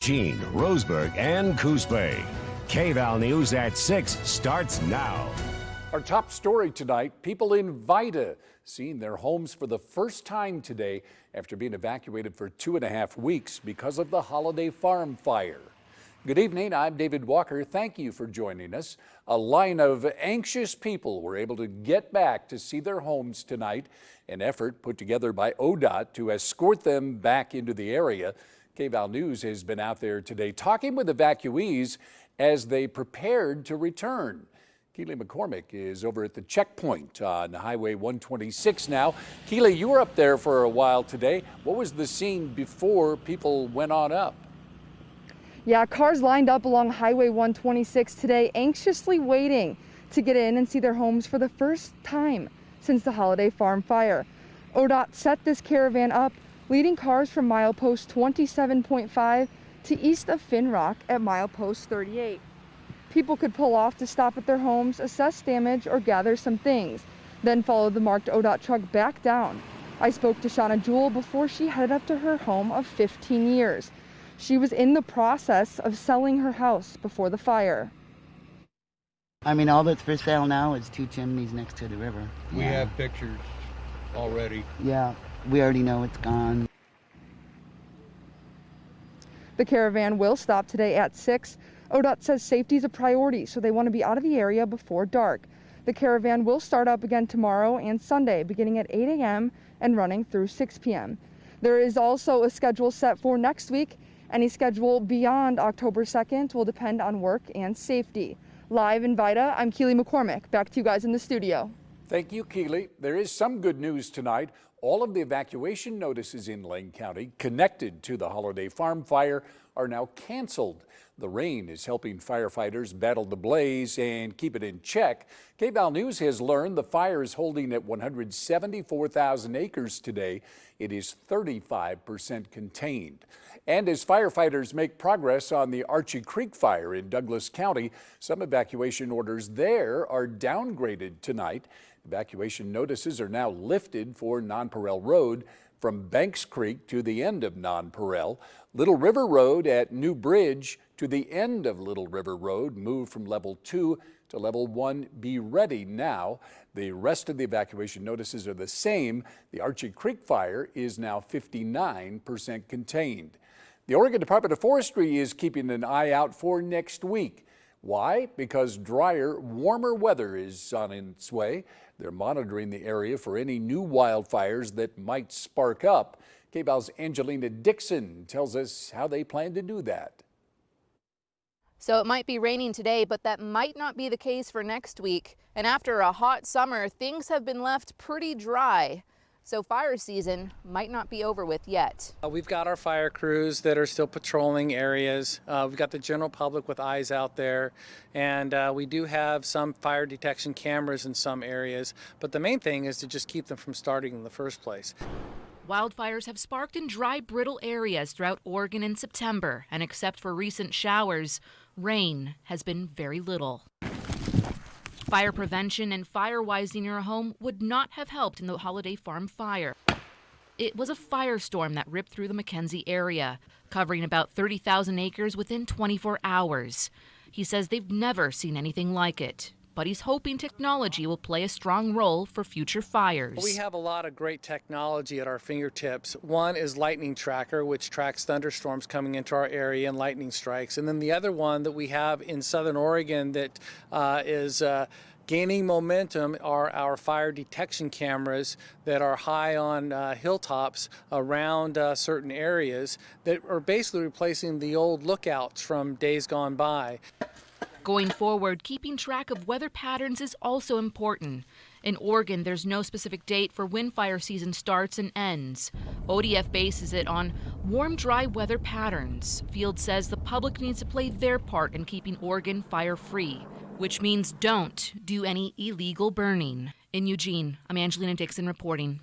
Gene, Roseburg, and Coos Bay. Kval News at 6 starts now. Our top story tonight, people in Vida seeing their homes for the first time today after being evacuated for 2.5 weeks because of the Holiday Farm fire. Good evening, I'm David Walker. Thank you for joining us. A line of anxious people were able to get back to see their homes tonight, an effort put together by ODOT to escort them back into the area. Kval News has been out there today talking with evacuees as they prepared to return. Keely McCormick is over at the checkpoint on Highway 126 now. Keely, you were up there for a while today. What was the scene before people went on up? Yeah, cars lined up along Highway 126 today, anxiously waiting to get in and see their homes for the first time since the Holiday Farm fire. ODOT set this caravan up, leading cars from milepost 27.5 to east of Finn Rock at milepost 38. People could pull off to stop at their homes, assess damage, or gather some things, then follow the marked ODOT truck back down. I spoke to Shauna Jewell before she headed up to her home of 15 years. She was in the process of selling her house before the fire. I mean, all that's for sale now is 2 chimneys next to the river. We have pictures already. Yeah, we already know it's gone. The caravan will stop today at 6. ODOT says safety is a priority, so they want to be out of the area before dark. The caravan will start up again tomorrow and Sunday, beginning at 8 a.m. and running through 6 p.m. There is also a schedule set for next week. Any schedule beyond October 2nd will depend on work and safety. Live in Vida, I'm Keely McCormick. Back to you guys in the studio. Thank you, Keely. There is some good news tonight. All of the evacuation notices in Lane County connected to the Holiday Farm fire are now canceled. The rain is helping firefighters battle the blaze and keep it in check. Kval News has learned the fire is holding at 174,000 acres today. It is 35% contained. And as firefighters make progress on the Archie Creek fire in Douglas County, some evacuation orders there are downgraded tonight. Evacuation notices are now lifted for Nonpareil Road from Banks Creek to the end of Nonpareil. Little River Road at New Bridge to the end of Little River Road moved from level 2 to level 1. Be ready now. The rest of the evacuation notices are the same. The Archie Creek fire is now 59% contained. The Oregon Department of Forestry is keeping an eye out for next week. Why? Because drier, warmer weather is on its way. They're monitoring the area for any new wildfires that might spark up. Kval's Angelina Dixon tells us how they plan to do that. So it might be raining today, but that might not be the case for next week. And after a hot summer, things have been left pretty dry. So fire season might not be over with yet. We've got our fire crews that are still patrolling areas. We've got the general public with eyes out there. And we do have some fire detection cameras in some areas. But the main thing is to just keep them from starting in the first place. Wildfires have sparked in dry, brittle areas throughout Oregon in September. And except for recent showers, rain has been very little. Fire prevention and firewise your home would not have helped in the Holiday Farm fire. It was a firestorm that ripped through the McKenzie area, covering about 30,000 acres within 24 hours. He says they've never seen anything like it, but he's hoping technology will play a strong role for future fires. We have a lot of great technology at our fingertips. One is Lightning Tracker, which tracks thunderstorms coming into our area and lightning strikes. And then the other one that we have in Southern Oregon that is gaining momentum are our fire detection cameras that are high on hilltops around certain areas that are basically replacing the old lookouts from days gone by. Going forward, keeping track of weather patterns is also important. In Oregon, there's no specific date for when fire season starts and ends. ODF bases it on warm, dry weather patterns. Field says the public needs to play their part in keeping Oregon fire-free, which means don't do any illegal burning. In Eugene, I'm Angelina Dixon reporting.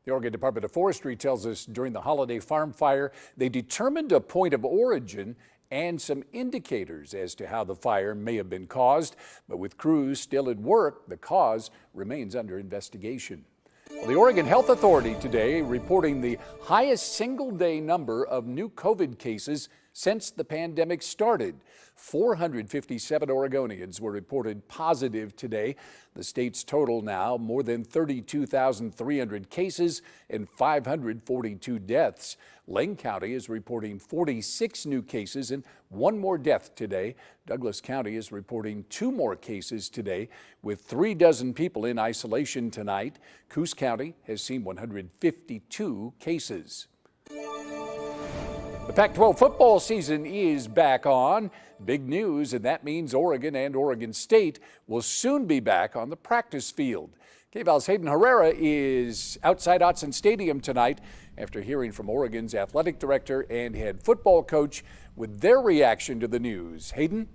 The Oregon Department of Forestry tells us during the Holiday Farm fire, they determined a point of origin and some indicators as to how the fire may have been caused. But with crews still at work, the cause remains under investigation. Well, the Oregon Health Authority today reporting the highest single-day number of new COVID cases since the pandemic started. 457 Oregonians were reported positive today. The state's total now more than 32,300 cases and 542 deaths. Lane County is reporting 46 new cases and 1 more death today. Douglas County is reporting 2 more cases today, with 3 dozen people in isolation tonight. Coos County has seen 152 cases. The Pac-12 football season is back on. Big news, and that means Oregon and Oregon State will soon be back on the practice field. Kval's Hayden Herrera is outside Autzen Stadium tonight after hearing from Oregon's athletic director and head football coach with their reaction to the news. Hayden?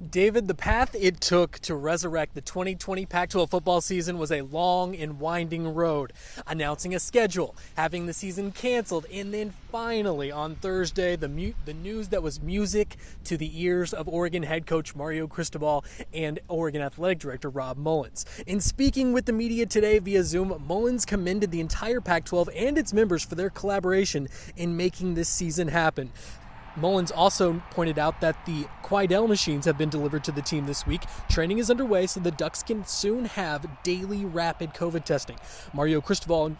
David, the path it took to resurrect the 2020 Pac-12 football season was a long and winding road. Announcing a schedule, having the season canceled, and then finally on Thursday, the news that was music to the ears of Oregon head coach Mario Cristobal and Oregon athletic director Rob Mullins. In speaking with the media today via Zoom, Mullins commended the entire Pac-12 and its members for their collaboration in making this season happen. Mullins also pointed out that the Kval machines have been delivered to the team this week. Training is underway so the Ducks can soon have daily rapid COVID testing. Mario Cristobal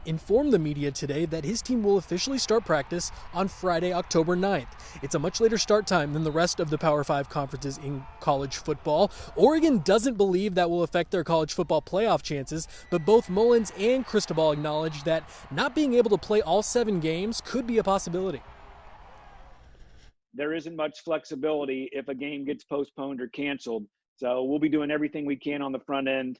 informed the media today that his team will officially start practice on Friday, October 9th. It's a much later start time than the rest of the Power 5 conferences in college football. Oregon doesn't believe that will affect their college football playoff chances, but both Mullins and Cristobal acknowledged that not being able to play all 7 games could be a possibility. There isn't much flexibility if a game gets postponed or canceled. So we'll be doing everything we can on the front end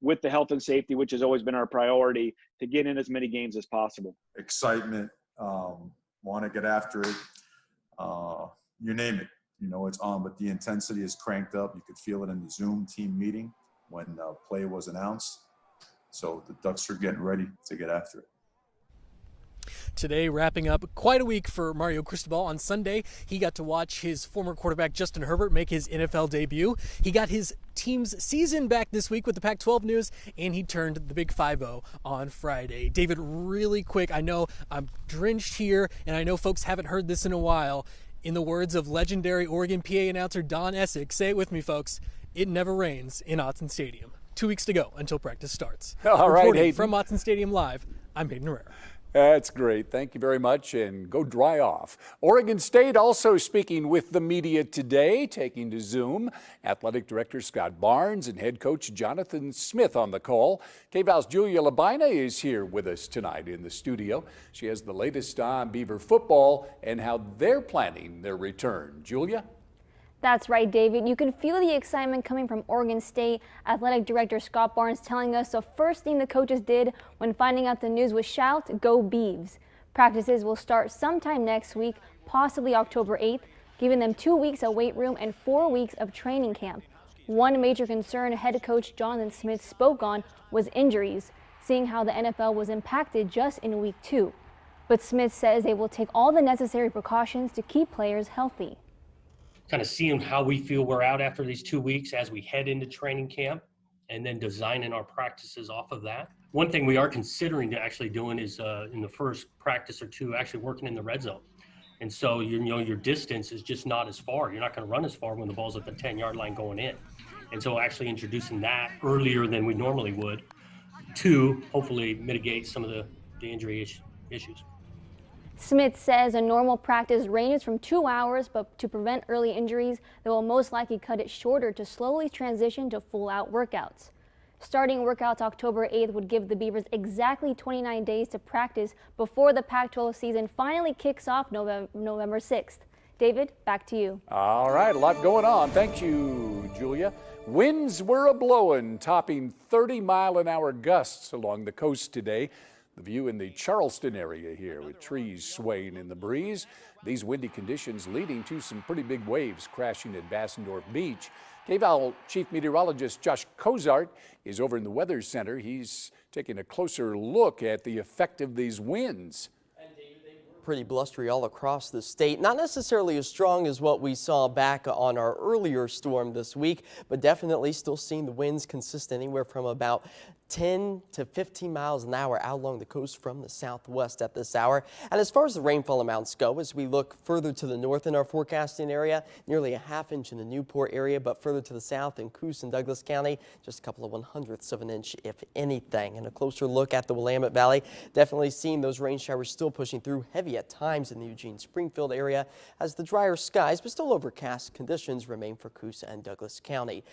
with the health and safety, which has always been our priority, to get in as many games as possible. Excitement, want to get after it, you name it. You know, it's on, but the intensity is cranked up. You could feel it in the Zoom team meeting when play was announced. So the Ducks are getting ready to get after it. Today, wrapping up quite a week for Mario Cristobal. On Sunday, he got to watch his former quarterback Justin Herbert make his NFL debut. He got his team's season back this week with the Pac-12 news, and he turned the big 5-0 on Friday. David, really quick, I know I'm drenched here, and I know folks haven't heard this in a while. In the words of legendary Oregon PA announcer Don Essex, say it with me, folks, it never rains in Autzen Stadium. 2 weeks to go until practice starts. All right, Hayden. From Autzen Stadium Live, I'm Hayden Herrera. That's great. Thank you very much, and go dry off. Oregon State also speaking with the media today, taking to Zoom. Athletic Director Scott Barnes and head coach Jonathan Smith on the call. Kval's Julia Labina is here with us tonight in the studio. She has the latest on Beaver football and how they're planning their return. Julia? That's right, David. You can feel the excitement coming from Oregon State. Athletic Director Scott Barnes telling us the first thing the coaches did when finding out the news was shout, "Go Beavs." Practices will start sometime next week, possibly October 8th, giving them 2 weeks of weight room and 4 weeks of training camp. One major concern head coach Jonathan Smith spoke on was injuries, seeing how the NFL was impacted just in week 2. But Smith says they will take all the necessary precautions to keep players healthy. Kind of seeing how we feel we're out after these 2 weeks as we head into training camp, and then designing our practices off of that. One thing we are considering to actually doing is in the first practice or 2, actually working in the red zone. And so your distance is just not as far. You're not going to run as far when the ball's at the 10-yard line going in. And so actually introducing that earlier than we normally would to hopefully mitigate some of the injury issues. Smith says a normal practice ranges from 2 hours, but to prevent early injuries, they will most likely cut it shorter to slowly transition to full-out workouts. Starting workouts October 8th would give the Beavers exactly 29 days to practice before the Pac-12 season finally kicks off November 6th. David, back to you. All right, a lot going on. Thank you, Julia. Winds were a-blowing, topping 30-mile-an-hour gusts along the coast today. The view in the Charleston area here with trees swaying in the breeze. These windy conditions leading to some pretty big waves crashing at Bassendorf Beach. Kval Chief Meteorologist Josh Cozart is over in the Weather Center. He's taking a closer look at the effect of these winds. Pretty blustery all across the state. Not necessarily as strong as what we saw back on our earlier storm this week, but definitely still seeing the winds consist anywhere from about 10 to 15 miles an hour out along the coast from the southwest at this hour. And as far as the rainfall amounts go, as we look further to the north in our forecasting area, nearly a half-inch in the Newport area, but further to the south in Coos and Douglas County, just a couple of 1/100ths of an inch, if anything. And a closer look at the Willamette Valley, definitely seeing those rain showers still pushing through, heavy at times in the Eugene-Springfield area, as the drier skies, but still overcast conditions remain for Coos and Douglas County.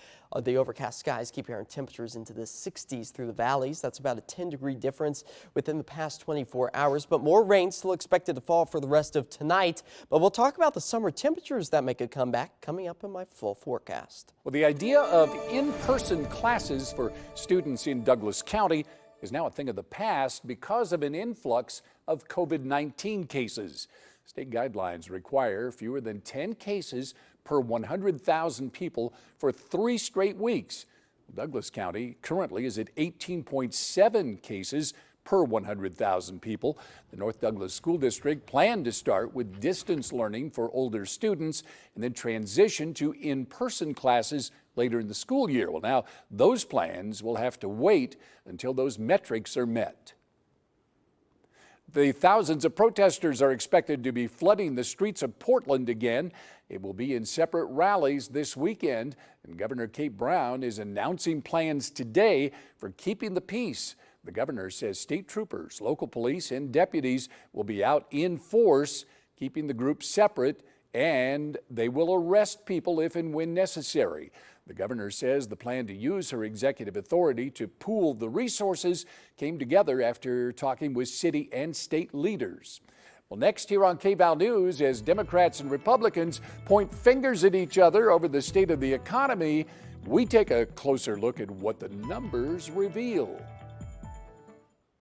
The overcast skies keep our temperatures into the 60s through the valleys. That's about a 10-degree difference within the past 24 hours, but more rain still expected to fall for the rest of tonight. But we'll talk about the summer temperatures that make a comeback coming up in my full forecast. Well, the idea of in-person classes for students in Douglas County is now a thing of the past because of an influx of COVID-19 cases. State guidelines require fewer than 10 cases per 100,000 people for 3 straight weeks. Douglas County currently is at 18.7 cases per 100,000 people. The North Douglas School District planned to start with distance learning for older students and then transition to in-person classes later in the school year. Well, now those plans will have to wait until those metrics are met. The thousands of protesters are expected to be flooding the streets of Portland again. It will be in separate rallies this weekend, and Governor Kate Brown is announcing plans today for keeping the peace. The governor says state troopers, local police, and deputies will be out in force, keeping the group separate, and they will arrest people if and when necessary. The governor says the plan to use her executive authority to pool the resources came together after talking with city and state leaders. Well, next here on Kval News, as Democrats and Republicans point fingers at each other over the state of the economy, we take a closer look at what the numbers reveal.